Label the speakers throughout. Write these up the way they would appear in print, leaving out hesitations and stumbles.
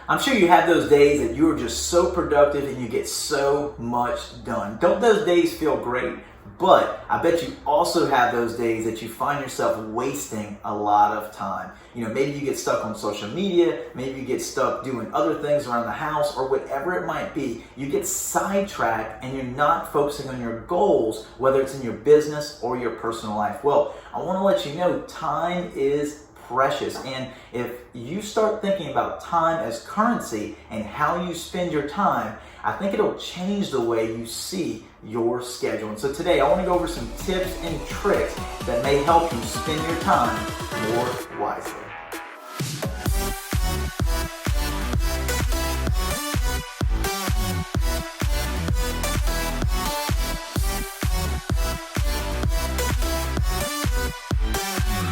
Speaker 1: I'm sure you have those days that you're just so productive and you get so much done. Don't those days feel great? But I bet you also have those days that you find yourself wasting a lot of time. Maybe you get stuck on social media, maybe you get stuck doing other things around the house or whatever it might be. You get sidetracked and you're not focusing on your goals, whether it's in your business or your personal life. Well, I want to let you know time is precious. And if you start thinking about time as currency and how you spend your time, I think it'll change the way you see your schedule. And so today I want to go over some tips and tricks that may help you spend your time more wisely.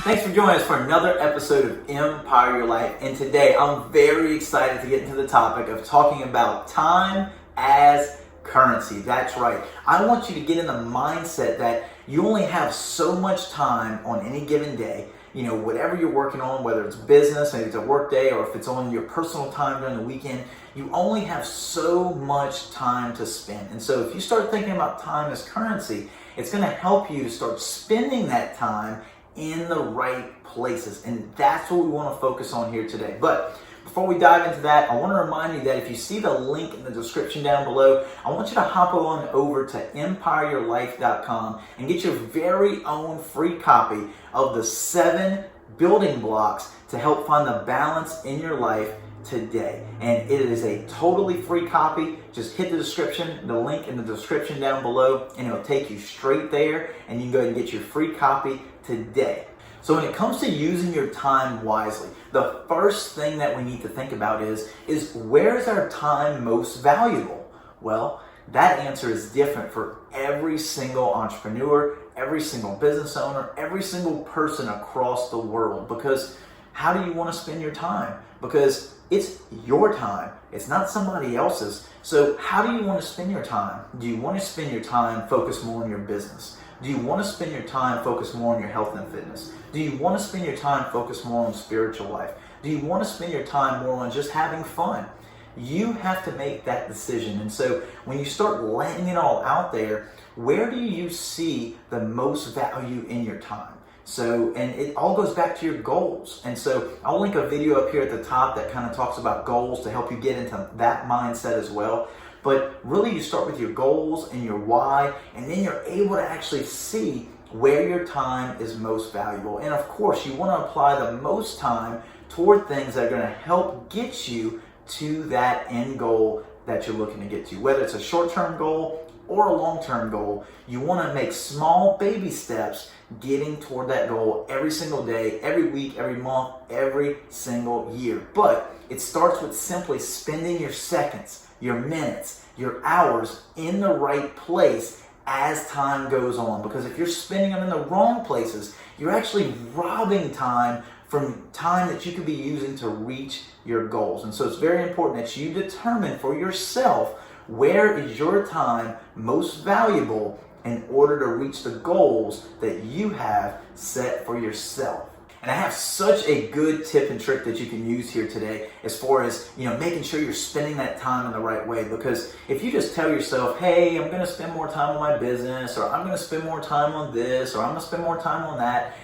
Speaker 1: Thanks for joining us for another episode of Empire Your Life. And today I'm very excited to get into the topic of talking about time as currency. That's right. I want you to get in the mindset that you only have so much time on any given day. Whatever you're working on, whether it's business, maybe it's a work day, or if it's on your personal time during the weekend, you only have so much time to spend. And so if you start thinking about time as currency, it's going to help you to start spending that time in the right places. And that's what we want to focus on here today. But before we dive into that, I want to remind you that if you see the link in the description down below, I want you to hop on over to empireyourlife.com and get your very own free copy of the 7 building blocks to help find the balance in your life today. And it is a totally free copy. Just hit the link in the description down below, and it'll take you straight there, and you can go ahead and get your free copy today. So when it comes to using your time wisely, the first thing that we need to think about is where is our time most valuable? Well, that answer is different for every single entrepreneur, every single business owner, every single person across the world. Because how do you want to spend your time? Because it's your time. It's not somebody else's. So how do you want to spend your time? Do you want to spend your time focused more on your business? Do you want to spend your time focused more on your health and fitness? Do you want to spend your time focused more on spiritual life? Do you want to spend your time more on just having fun? You have to make that decision. And so when you start laying it all out there, where do you see the most value in your time? So, and it all goes back to your goals. And so I'll link a video up here at the top that kind of talks about goals to help you get into that mindset as well. But really you start with your goals and your why, and then you're able to actually see where your time is most valuable. And of course, you want to apply the most time toward things that are going to help get you to that end goal that you're looking to get to. Whether it's a short-term goal or a long-term goal, you want to make small baby steps getting toward that goal every single day, every week, every month, every single year. But it starts with simply spending your seconds, your minutes, your hours in the right place as time goes on. Because if you're spending them in the wrong places, you're actually robbing time from time that you could be using to reach your goals. And so it's very important that you determine for yourself where is your time most valuable in order to reach the goals that you have set for yourself. And I have such a good tip and trick that you can use here today as far as, making sure you're spending that time in the right way. Because if you just tell yourself, hey, I'm going to spend more time on my business, or I'm going to spend more time on this, or I'm going to spend more time on that,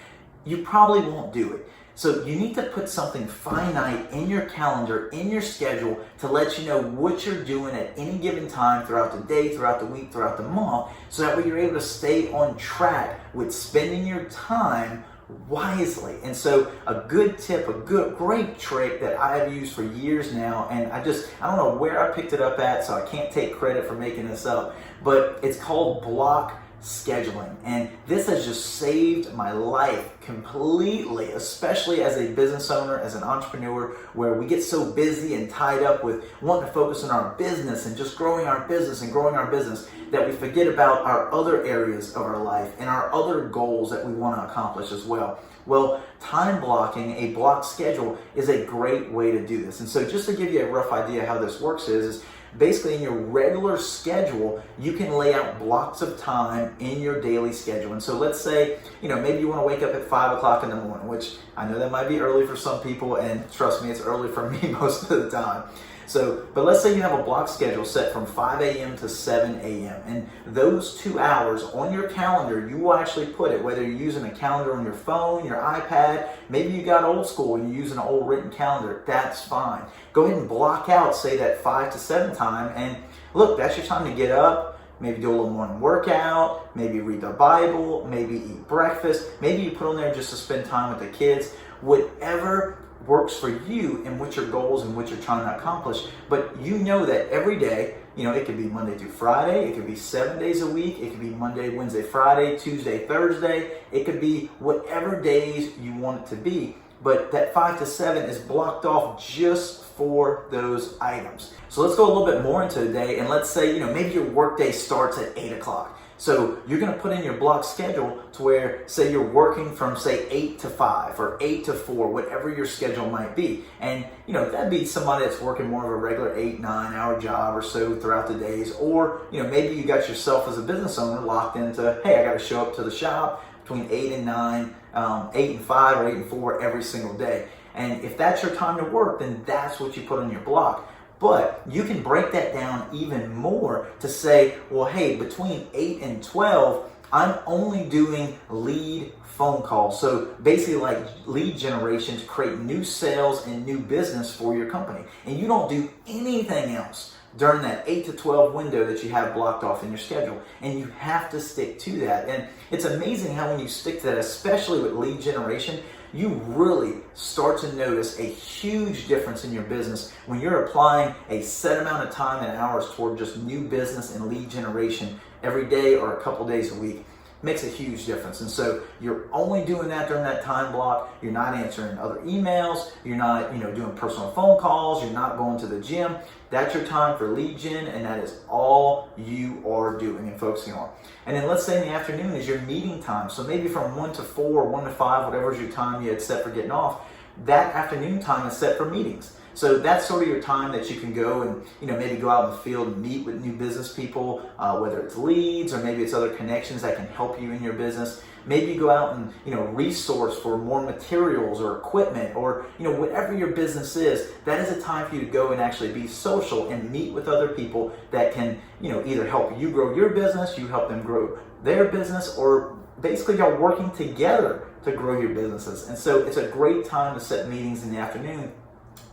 Speaker 1: you probably won't do it. So you need to put something finite in your calendar, in your schedule, to let you know what you're doing at any given time throughout the day, throughout the week, throughout the month, so that way you're able to stay on track with spending your time wisely. And so a good tip, great trick that I have used for years now, and I don't know where I picked it up at, so I can't take credit for making this up, but it's called block scheduling. And this has just saved my life completely, especially as a business owner, as an entrepreneur, where we get so busy and tied up with wanting to focus on our business and just growing our business that we forget about our other areas of our life and our other goals that we want to accomplish as well. Well, time blocking, a block schedule, is a great way to do this. And so just to give you a rough idea how this works is basically in your regular schedule, you can lay out blocks of time in your daily schedule. And so let's say, maybe you want to wake up at 5 o'clock in the morning, which I know that might be early for some people, and trust me, it's early for me most of the time. So, but let's say you have a block schedule set from 5 a.m. to 7 a.m. And those 2 hours on your calendar, you will actually put it, whether you're using a calendar on your phone, your iPad, maybe you got old school and you're using an old written calendar, that's fine. Go ahead and block out, say that 5 to 7 time, and look, that's your time to get up, maybe do a little morning workout, maybe read the Bible, maybe eat breakfast, maybe you put on there just to spend time with the kids, whatever works for you and what your goals and what you're trying to accomplish. But you know that every day, it could be Monday through Friday, it could be 7 days a week, it could be Monday, Wednesday, Friday, Tuesday, Thursday, it could be whatever days you want it to be. But that 5 to 7 is blocked off just for those items. So let's go a little bit more into the day, and let's say, maybe your workday starts at 8 o'clock. So you're going to put in your block schedule to where, say you're working from, say, 8 to 5 or 8 to 4, whatever your schedule might be. And, that'd be somebody that's working more of a regular 8, 9 hour job or so throughout the days. Or, maybe you got yourself as a business owner locked into, hey, I got to show up to the shop between 8 and 9, 8 and 5 or 8 and 4 every single day. And if that's your time to work, then that's what you put on your block. But you can break that down even more to say, well, hey, between 8 and 12, I'm only doing lead phone calls. So basically like lead generation to create new sales and new business for your company. And you don't do anything else during that 8 to 12 window that you have blocked off in your schedule. And you have to stick to that. And it's amazing how when you stick to that, especially with lead generation, you really start to notice a huge difference in your business when you're applying a set amount of time and hours toward just new business and lead generation every day or a couple days a week. Makes a huge difference. And so you're only doing that during that time block. You're not answering other emails. You're not, doing personal phone calls. You're not going to the gym. That's your time for lead gen, and that is all you are doing and focusing on. And then let's say in the afternoon is your meeting time. So maybe from 1 to 4, 1 to 5, whatever is your time you had set for getting off, that afternoon time is set for meetings. So that's sort of your time that you can go and, maybe go out in the field and meet with new business people, whether it's leads or maybe it's other connections that can help you in your business. Maybe you go out and, resource for more materials or equipment or, whatever your business is, that is a time for you to go and actually be social and meet with other people that can, either help you grow your business, you help them grow their business, or basically y'all working together to grow your businesses. And so it's a great time to set meetings in the afternoon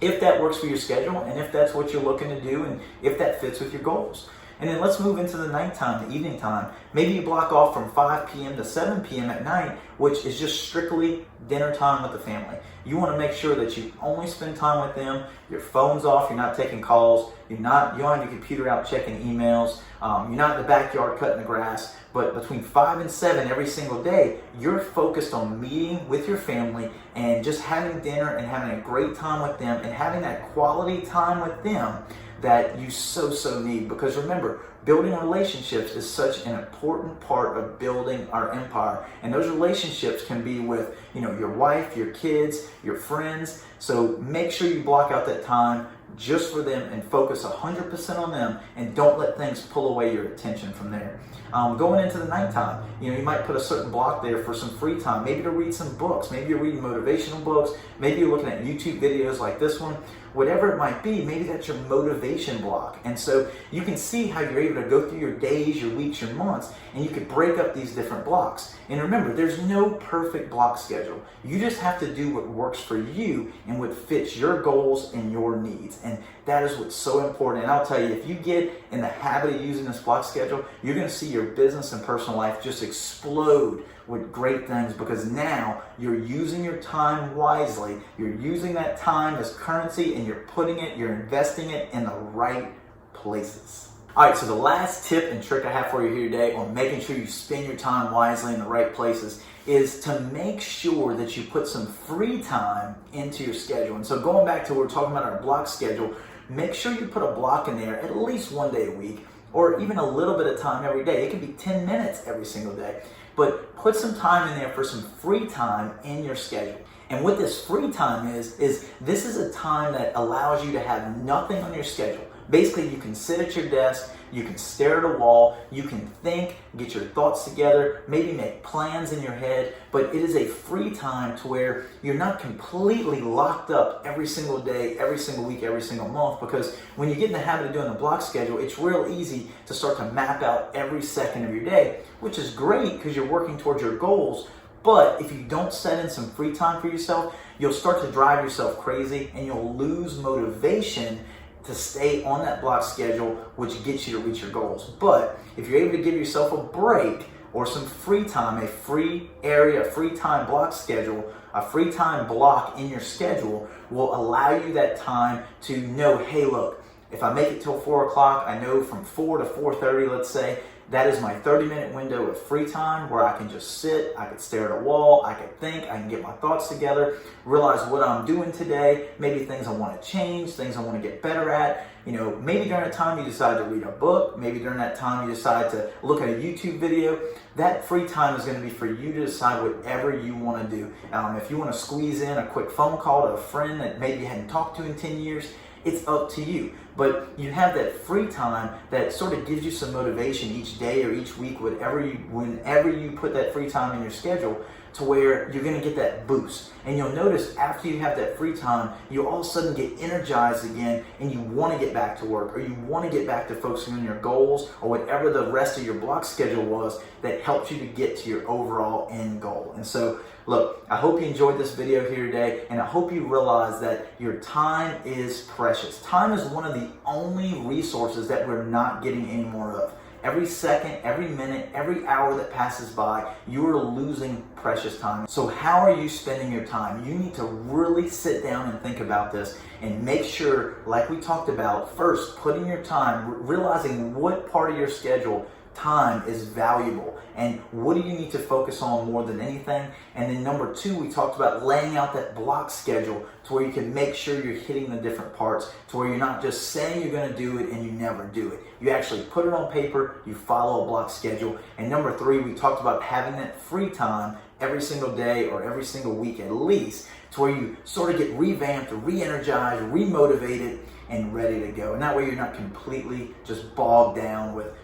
Speaker 1: if that works for your schedule and if that's what you're looking to do and if that fits with your goals. And then let's move into the nighttime, the evening time. Maybe you block off from 5 p.m. to 7 p.m. at night, which is just strictly dinner time with the family. You want to make sure that you only spend time with them. Your phone's off. You're not taking calls. You don't have your computer out checking emails. You're not in the backyard cutting the grass. But between 5 and 7 every single day, you're focused on meeting with your family and just having dinner and having a great time with them and having that quality time with them that you so need. Because remember, building relationships is such an important part of building our empire. And those relationships can be with, your wife, your kids, your friends. So make sure you block out that time just for them and focus 100% on them and don't let things pull away your attention from there. Going into the nighttime, you might put a certain block there for some free time, maybe to read some books, maybe you're reading motivational books, maybe you're looking at YouTube videos like this one, whatever it might be, maybe that's your motivation block. And so you can see how you're able to go through your days, your weeks, your months, and you can break up these different blocks. And remember, there's no perfect block schedule. You just have to do what works for you and what fits your goals and your needs. And that is what's so important. And I'll tell you, if you get in the habit of using this block schedule, you're going to see your business and personal life just explode with great things, because now you're using your time wisely. You're using that time as currency and you're investing it in the right places. All right, so the last tip and trick I have for you here today on making sure you spend your time wisely in the right places is to make sure that you put some free time into your schedule. And so going back to what we're talking about, our block schedule, make sure you put a block in there at least 1 day a week, or even a little bit of time every day. It can be 10 minutes every single day. But put some time in there for some free time in your schedule. And what this free time is this is a time that allows you to have nothing on your schedule. Basically, you can sit at your desk, you can stare at a wall, you can think, get your thoughts together, maybe make plans in your head, but it is a free time to where you're not completely locked up every single day, every single week, every single month, because when you get in the habit of doing a block schedule, it's real easy to start to map out every second of your day, which is great because you're working towards your goals. But if you don't set in some free time for yourself, you'll start to drive yourself crazy and you'll lose motivation to stay on that block schedule, which gets you to reach your goals. But if you're able to give yourself a break or some free time, a free area, a free time block schedule, a free time block in your schedule will allow you that time to know, hey, look, if I make it till 4 o'clock, I know from 4 to 4:30, let's say, that is my 30-minute window of free time where I can just sit, I can stare at a wall, I can think, I can get my thoughts together, realize what I'm doing today, maybe things I want to change, things I want to get better at. You know, maybe during that time you decide to read a book, maybe during that time you decide to look at a YouTube video. That free time is going to be for you to decide whatever you want to do. If you want to squeeze in a quick phone call to a friend that maybe you hadn't talked to in 10 years, it's up to you. But you have that free time that sort of gives you some motivation each day or each week, whenever you put that free time in your schedule, to where you're going to get that boost. And you'll notice after you have that free time, you all of a sudden get energized again and you want to get back to work, or you want to get back to focusing on your goals or whatever the rest of your block schedule was that helped you to get to your overall end goal. And so, look, I hope you enjoyed this video here today, and I hope you realize that your time is precious. Time is one of the only resources that we're not getting any more of. Every second, every minute, every hour that passes by, you are losing precious time. So how are you spending your time? You need to really sit down and think about this and make sure, like we talked about, first, putting your time, realizing what part of your schedule time is valuable and what do you need to focus on more than anything. And then number two, we talked about laying out that block schedule to where you can make sure you're hitting the different parts, to where you're not just saying you're going to do it and you never do it. You actually put it on paper, you follow a block schedule. And number three, we talked about having that free time every single day or every single week at least, to where you sort of get revamped, re-energized, re-motivated, and ready to go. And that way you're not completely just bogged down with,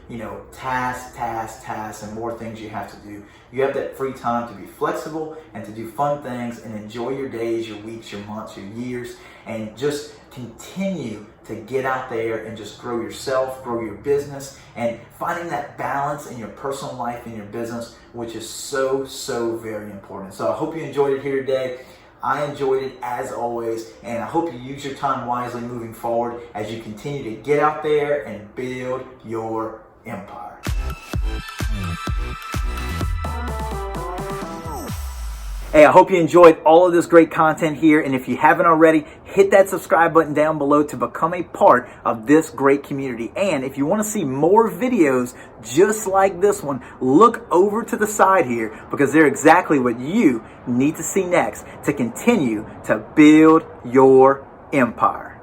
Speaker 1: tasks, and more things you have to do. You have that free time to be flexible and to do fun things and enjoy your days, your weeks, your months, your years, and just continue to get out there and just grow yourself, grow your business, and finding that balance in your personal life and your business, which is so, so very important. So I hope you enjoyed it here today. I enjoyed it as always, and I hope you use your time wisely moving forward as you continue to get out there and build your empire. Hey, I hope you enjoyed all of this great content here, and if you haven't already, hit that subscribe button down below to become a part of this great community. And if you want to see more videos just like this one, look over to the side here, because they're exactly what you need to see next to continue to build your empire.